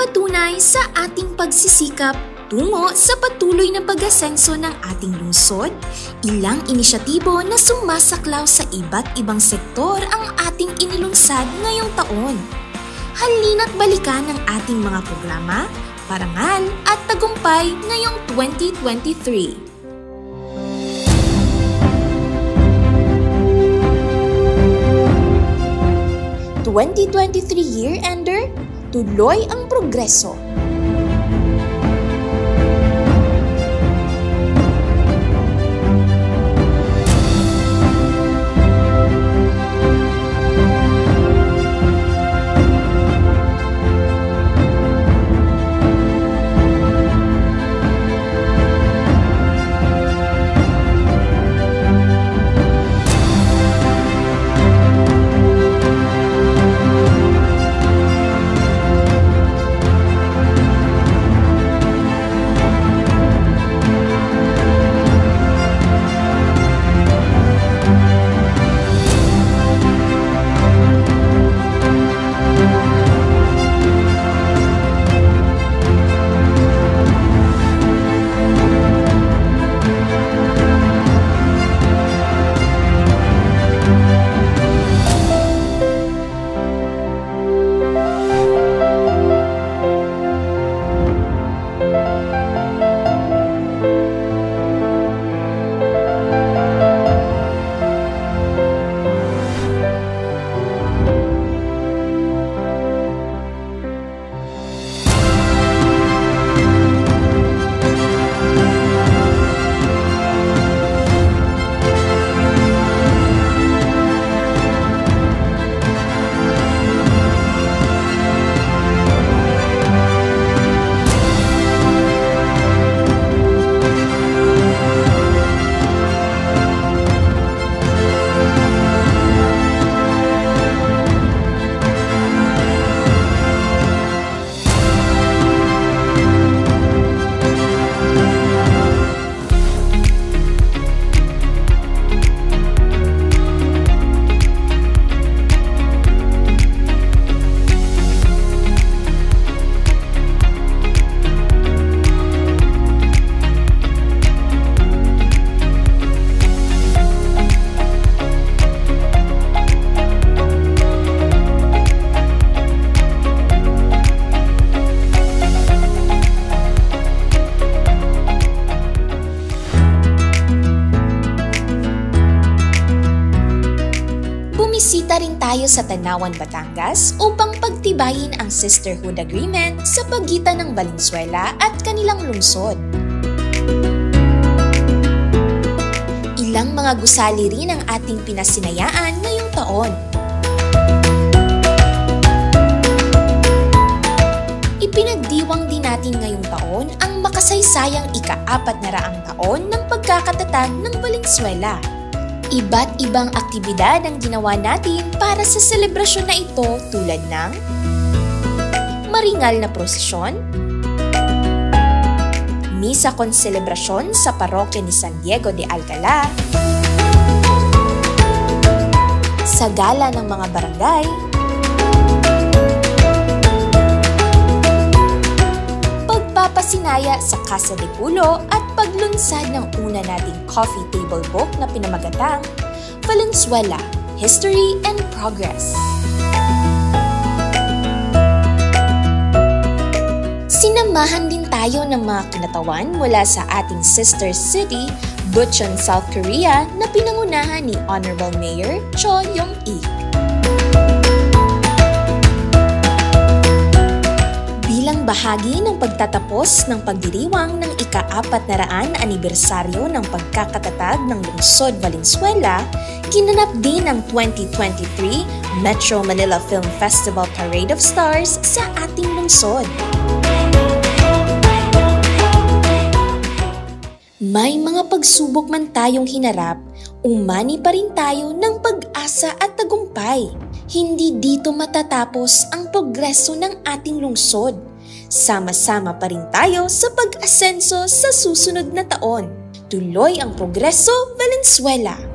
patunay sa ating pagsisikap tungo sa patuloy na pag-asenso ng ating lungsod, ilang inisyatibo na sumasaklaw sa iba't ibang sektor ang ating inilunsad ngayong taon. Halina't balikan ang ating mga programa, parangal at tagumpay ngayong 2023. 2023 year-ender, tuloy ang progreso. Bumisita rin tayo sa Tanawan, Batangas upang pagtibayin ang Sisterhood Agreement sa pagitan ng Valenzuela at kanilang lungsod. Ilang mga gusali rin ang ating pinasinayaan ngayong taon. Ipinagdiwang din natin ngayong taon ang makasaysayang ika-400 taon ng pagkakatatag ng Valenzuela. Iba't ibang aktibidad ang ginawa natin para sa selebrasyon na ito tulad ng maringal na prosesyon, misa konselebrasyon sa parokya ni San Diego de Alcala, sa gala ng mga barangay, pagpapasinaya sa Casa de Pulo at paglunsad ng una nating coffee table book na pinamagatang Valenzuela, History and Progress. Sinamahan din tayo ng mga kinatawan mula sa ating sister city, Bucheon, South Korea na pinangunahan ni Honorable Mayor Cho Yong-ik. Bilang bahagi ng pagtatapos ng pagdiriwang ng ika-400 anibersaryo ng pagkakatatag ng lungsod Valenzuela, ginanap din ang 2023 Metro Manila Film Festival Parade of Stars sa ating lungsod. May mga pagsubok man tayong hinarap, umani pa rin tayo ng pag-asa at tagumpay. Hindi dito matatapos ang progreso ng ating lungsod. Sama-sama pa rin tayo sa pag-asenso sa susunod na taon. Tuloy ang progreso, Valenzuela!